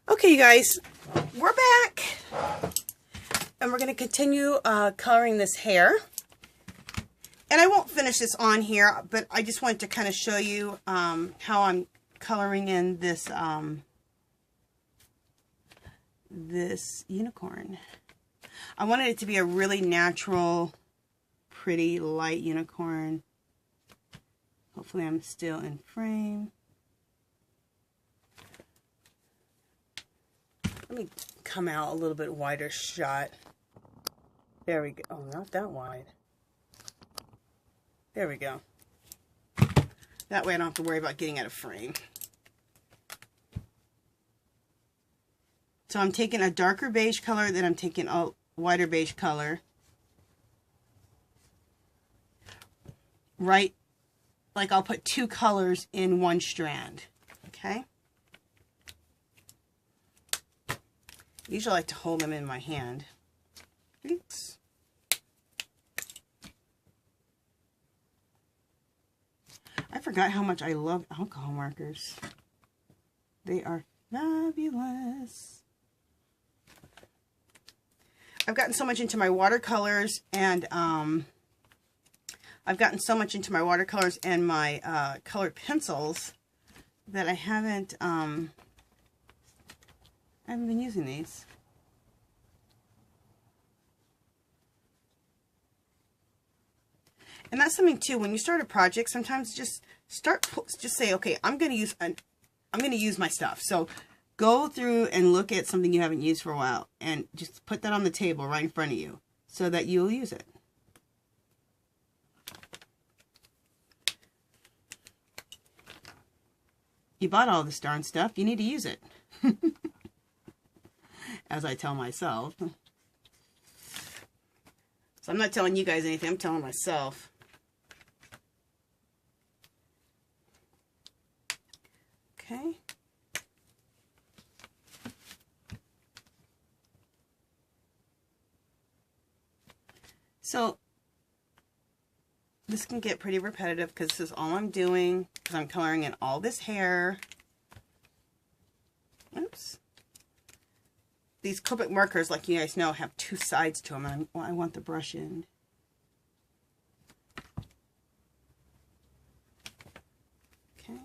Okay, you guys, we're back, and we're going to continue coloring this hair. And I won't finish this on here, but I just wanted to kind of show you how I'm coloring in this this unicorn. I wanted it to be a really natural, pretty, light unicorn. Hopefully I'm still in frame. Let me come out a little bit wider shot. There we go. Oh, not that wide. There we go. That way I don't have to worry about getting out of frame. So I'm taking a darker beige color, then I'm taking a wider beige color. Right, like I'll put two colors in one strand. Okay? Usually I like to hold them in my hand. Oops. I forgot how much I love alcohol markers. They are fabulous. I've gotten so much into my watercolors and my colored pencils that I haven't been using these. And that's something too, when you start a project, sometimes just say, okay, I'm going to use my stuff. So go through and look at something you haven't used for a while and just put that on the table right in front of you so that you'll use it. You bought all this darn stuff, you need to use it. As I tell myself. So I'm not telling you guys anything, I'm telling myself. Okay. So this can get pretty repetitive because this is all I'm doing, because I'm coloring in all this hair. Oops. These Copic markers, like you guys know, have two sides to them, and I want the brush end. Okay.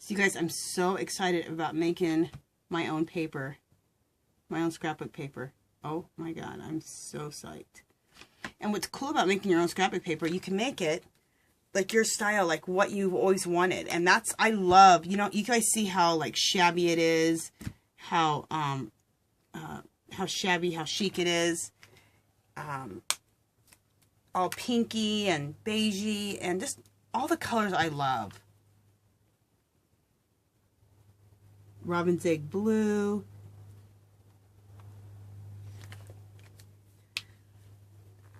You guys, I'm so excited about making my own paper, my own scrapbook paper. Oh my God, I'm so psyched. And what's cool about making your own scrapbook paper, you can make it like your style, like what you've always wanted. And that's, I love, you know, you guys see how like shabby it is, how shabby, how chic it is. All pinky and beigey and just all the colors I love. Robin's Egg Blue.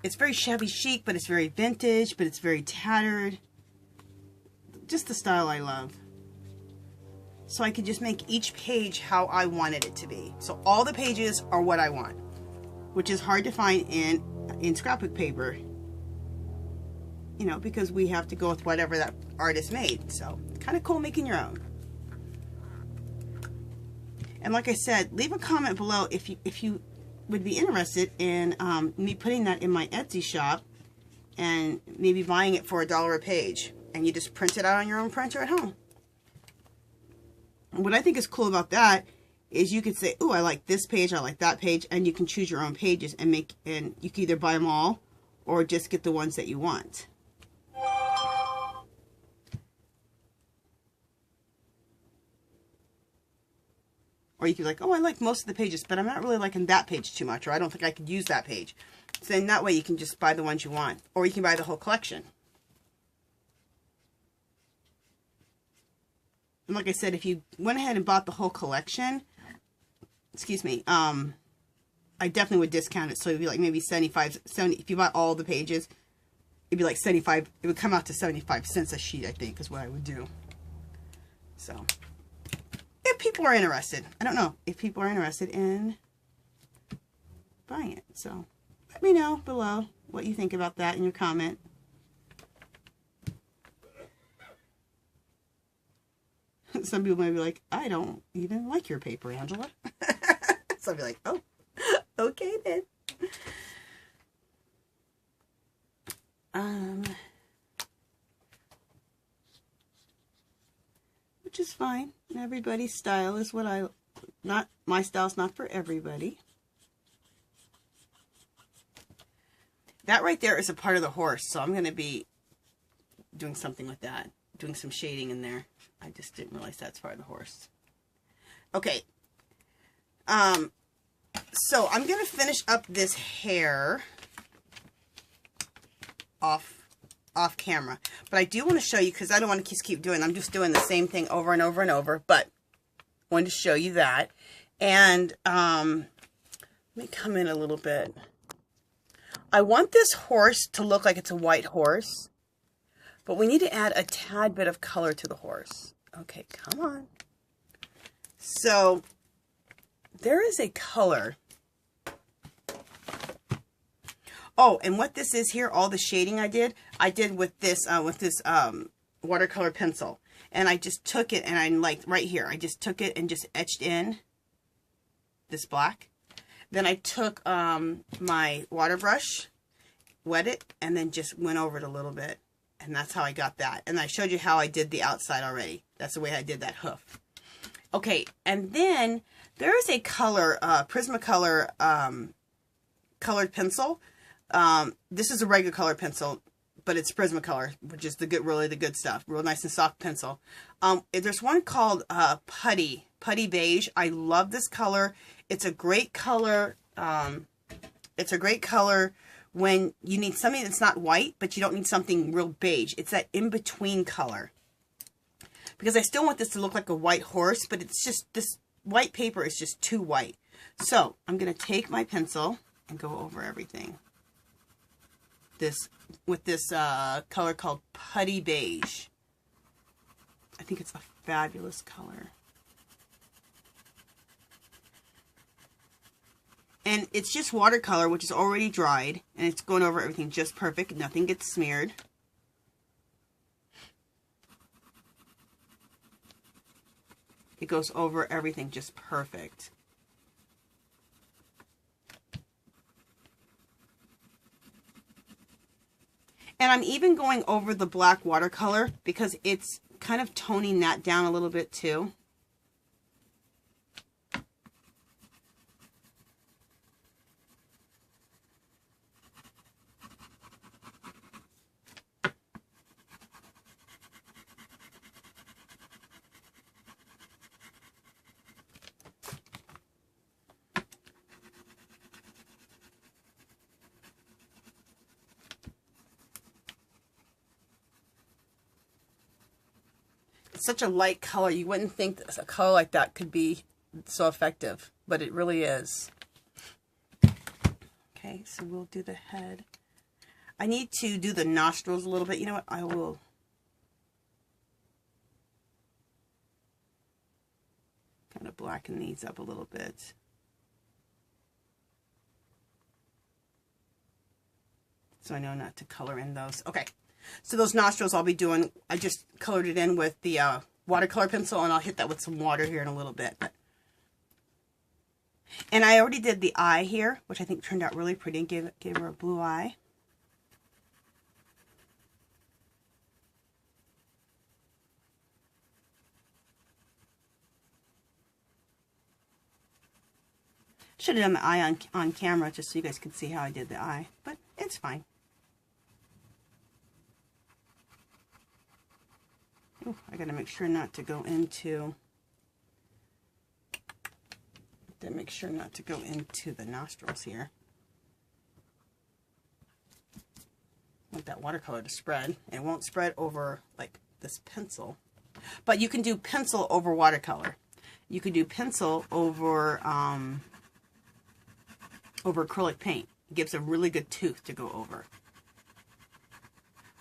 It's very shabby chic, but it's very vintage, but it's very tattered. Just the style I love. So I could just make each page how I wanted it to be. So all the pages are what I want, which is hard to find in scrapbook paper. You know, because we have to go with whatever that artist made. So it's kind of cool making your own. And like I said, leave a comment below if you would be interested in me putting that in my Etsy shop and maybe buying it for $1 a page. And you just print it out on your own printer at home. And what I think is cool about that is you could say, oh, I like this page, I like that page, and you can choose your own pages and you can either buy them all or just get the ones that you want. Or you could be like, oh, I like most of the pages, but I'm not really liking that page too much, or I don't think I could use that page. So then that way you can just buy the ones you want, or you can buy the whole collection. And like I said, if you went ahead and bought the whole collection, excuse me, I definitely would discount it. So it'd be like maybe 70, if you bought all the pages, it'd be like 75, it would come out to 75 cents a sheet, I think, is what I would do. So, if people are interested, I don't know if people are interested in buying it. So, let me know below what you think about that in your comment. Some people might be like, I don't even like your paper, Angela. So I'll be like, oh, okay then. Which is fine. Everybody's style is what my style's not for everybody. That right there is a part of the horse, so I'm going to be doing something with that. Doing some shading in there. I just didn't realize that's part of the horse. Okay. So I'm going to finish up this hair off camera. But I do want to show you, because I don't want to just keep doing, I'm just doing the same thing over and over and over. But I wanted to show you that. And let me come in a little bit. I want this horse to look like it's a white horse. But we need to add a tad bit of color to the horse. Okay, come on. So there is a color. Oh, and what this is here, all the shading I did with this watercolor pencil. And I just took it and I like right here, I just took it and just etched in this black. Then I took my water brush, wet it, and then just went over it a little bit. And that's how I got that. And I showed you how I did the outside already. That's the way I did that hoof. Okay, and then there is a color, Prismacolor colored pencil. This is a regular color pencil, but it's Prismacolor, which is really the good stuff. Real nice and soft pencil. There's one called Putty Beige. I love this color. It's a great color. It's a great color when you need something that's not white, but you don't need something real beige. It's that in-between color. Because I still want this to look like a white horse, but it's just, this white paper is just too white. So, I'm going to take my pencil and go over everything. With this color called Putty Beige. I think it's a fabulous color. And it's just watercolor, which is already dried, and it's going over everything just perfect. Nothing gets smeared. It goes over everything just perfect. And I'm even going over the black watercolor because it's kind of toning that down a little bit too. Such a light color. You wouldn't think a color like that could be so effective, but it really is. Okay, so we'll do the head. I need to do the nostrils a little bit. You know what? I will kind of blacken these up a little bit. So I know not to color in those. Okay. So those nostrils I'll be doing, I just colored it in with the watercolor pencil, and I'll hit that with some water here in a little bit. And I already did the eye here, which I think turned out really pretty and gave her a blue eye. Should have done the eye on camera just so you guys could see how I did the eye, but it's fine. Ooh, I gotta make sure not to go into the nostrils here. I want that watercolor to spread. It won't spread over like this pencil, but you can do pencil over watercolor. You could do pencil over over acrylic paint. It gives a really good tooth to go over.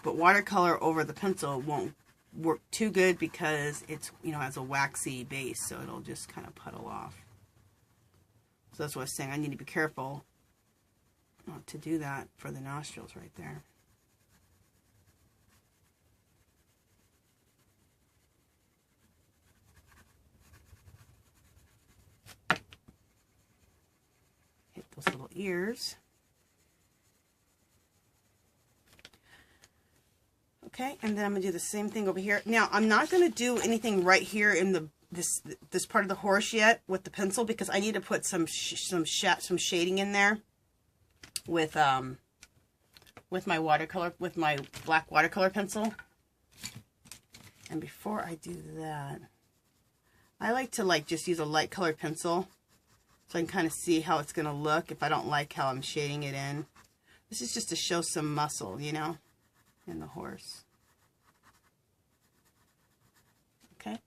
But watercolor over the pencil won't work too good because it's, you know, has a waxy base, so it'll just kind of puddle off. So that's what I was saying. I need to be careful not to do that for the nostrils right there. Hit those little ears. Okay, and then I'm going to do the same thing over here. Now, I'm not going to do anything right here in this part of the horse yet with the pencil because I need to put some shading in there with my watercolor, with my black watercolor pencil. And before I do that, I like to just use a light colored pencil so I can kind of see how it's going to look if I don't like how I'm shading it in. This is just to show some muscle, you know, in the horse. Okay,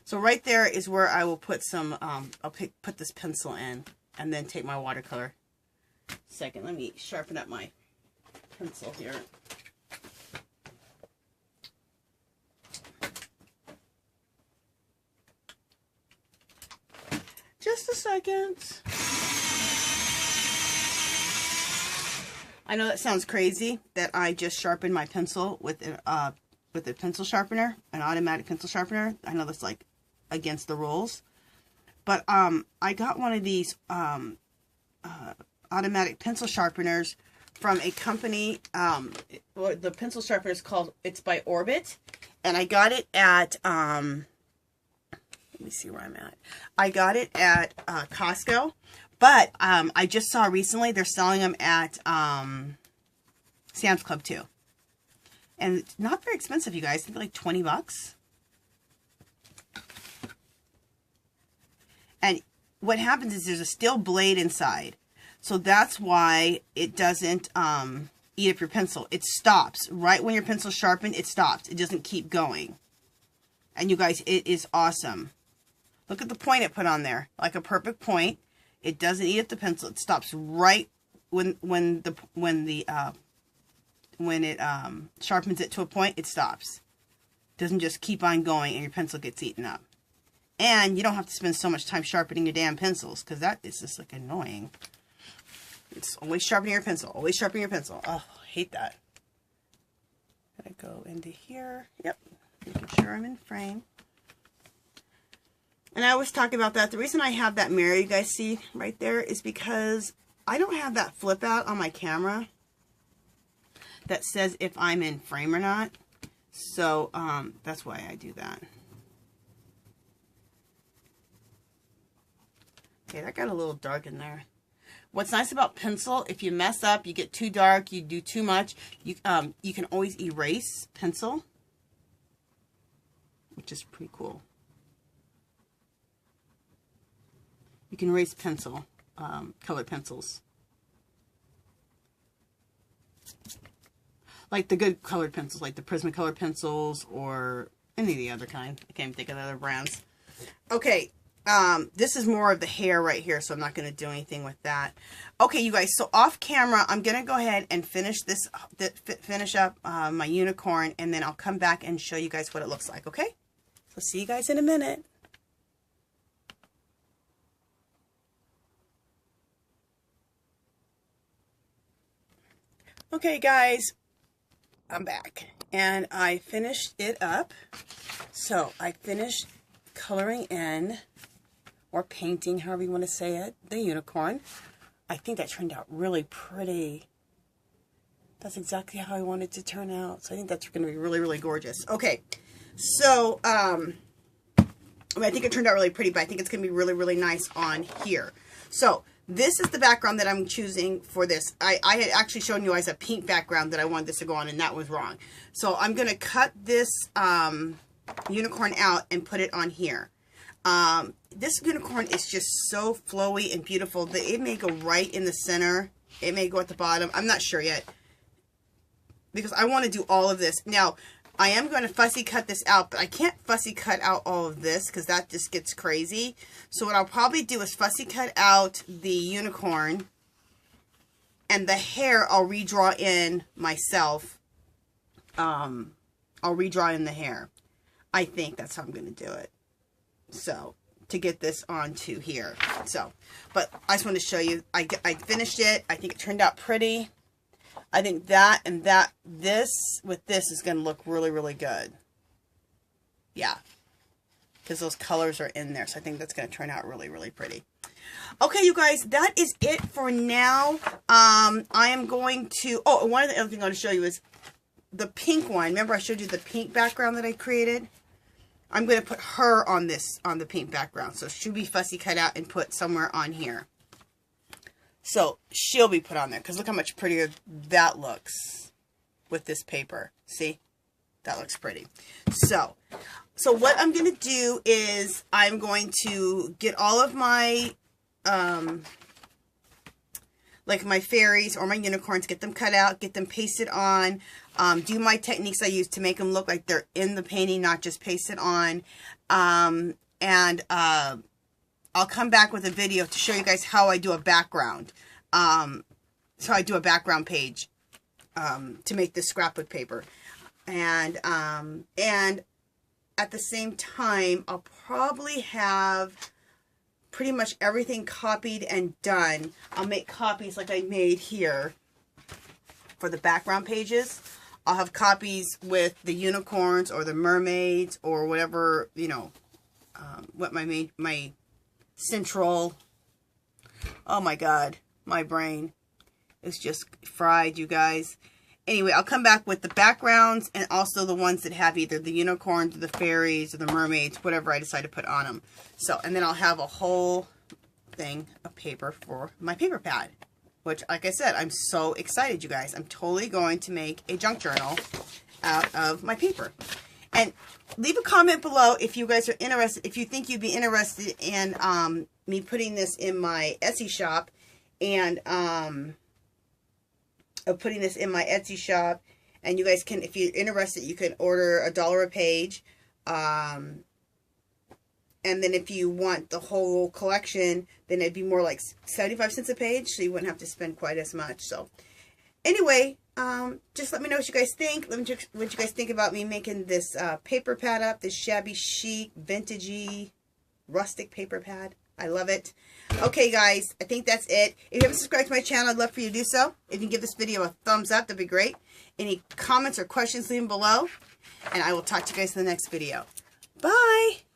so right there is where I will put some, I'll put this pencil in and then take my watercolor. Second, let me sharpen up my pencil here. Just a second. I know that sounds crazy that I just sharpened my pencil with a pencil sharpener, an automatic pencil sharpener. I know that's like against the rules, but I got one of these automatic pencil sharpeners from a company. The pencil sharpener is called, it's by Orbit, and I got it at let me see where I'm at. I got it at Costco, but I just saw recently they're selling them at Sam's Club too. And it's not very expensive, you guys. I think like 20 bucks. And what happens is there's a steel blade inside. So that's why it doesn't eat up your pencil. It stops. Right when your pencil's sharpened, it stops. It doesn't keep going. And you guys, it is awesome. Look at the point it put on there. Like a perfect point. It doesn't eat up the pencil. It stops right when it sharpens it to a point, it stops. It doesn't just keep on going and your pencil gets eaten up. And you don't have to spend so much time sharpening your damn pencils, because that is just like annoying. It's always sharpening your pencil. Always sharpening your pencil. Oh, I hate that. Gotta go into here. Yep. Making sure I'm in frame. And I always talk about that. The reason I have that mirror you guys see right there is because I don't have that flip out on my camera that says if I'm in frame or not. So that's why I do that. Okay, that got a little dark in there. What's nice about pencil, if you mess up, you get too dark, you do too much, you can always erase pencil, which is pretty cool. You can erase pencil, colored pencils. Like the good colored pencils, like the Prismacolor pencils or any of the other kind. I can't even think of the other brands. Okay, this is more of the hair right here, so I'm not going to do anything with that. Okay, you guys, so off camera, I'm going to go ahead and finish this, finish up my unicorn, and then I'll come back and show you guys what it looks like, okay? So see you guys in a minute. Okay, guys, I'm back, and I finished it up. So I finished coloring in, or painting, however you want to say it, the unicorn. I think that turned out really pretty. That's exactly how I wanted it to turn out. So I think that's going to be really, really gorgeous. Okay, so I think it turned out really pretty, but I think it's going to be really, really nice on here. So this is the background that I'm choosing for this. I had actually shown you guys a pink background that I wanted this to go on, and that was wrong. So I'm going to cut this unicorn out and put it on here. This unicorn is just so flowy and beautiful that it may go right in the center. It may go at the bottom. I'm not sure yet, because I want to do all of this. Now, I am going to fussy cut this out, but I can't fussy cut out all of this because that just gets crazy. So what I'll probably do is fussy cut out the unicorn And the hair I'll redraw in myself. I'll redraw in the hair. I think that's how I'm going to do it. So, to get this onto here. So, but I just want to show you. I finished it. I think it turned out pretty. I think that and this with this is going to look really, really good. Yeah. Because those colors are in there. So I think that's going to turn out really, really pretty. Okay, you guys, that is it for now. I am going to... Oh, one of the other things I want to show you is the pink one. Remember I showed you the pink background that I created? I'm going to put her on this, on the pink background. So she'll be fussy cut out and put somewhere on here. So she'll be put on there. Because look how much prettier that looks with this paper. See? That looks pretty. So what I'm going to do is I'm going to get all of my, like my fairies or my unicorns, get them cut out, get them pasted on, do my techniques I use to make them look like they're in the painting, not just pasted on, and I'll come back with a video to show you guys how I do a background, so I do a background page, to make this scrapbook paper. And at the same time, I'll probably have pretty much everything copied and done. I'll make copies like I made here for the background pages. I'll have copies with the unicorns or the mermaids or whatever, you know, what my central, oh my God, my brain is just fried, you guys. Anyway, I'll come back with the backgrounds and also the ones that have either the unicorns or the fairies or the mermaids, whatever I decide to put on them. So, and then I'll have a whole thing of paper for my paper pad, which, like I said, I'm so excited, you guys. I'm totally going to make a junk journal out of my paper. And leave a comment below if you guys are interested, if you think you'd be interested in me putting this in my Etsy shop and of putting this in my Etsy shop, and you guys can, if you're interested, you can order $1 a page, and then if you want the whole collection, then it'd be more like 75 cents a page, so you wouldn't have to spend quite as much. So anyway, just let me know what you guys think. Let me know what you guys think about me making this paper pad up, this shabby chic, vintagey, rustic paper pad. I love it. Okay, guys, I think that's it. If you haven't subscribed to my channel, I'd love for you to do so. If you can give this video a thumbs up, that'd be great. Any comments or questions, leave them below. And I will talk to you guys in the next video. Bye!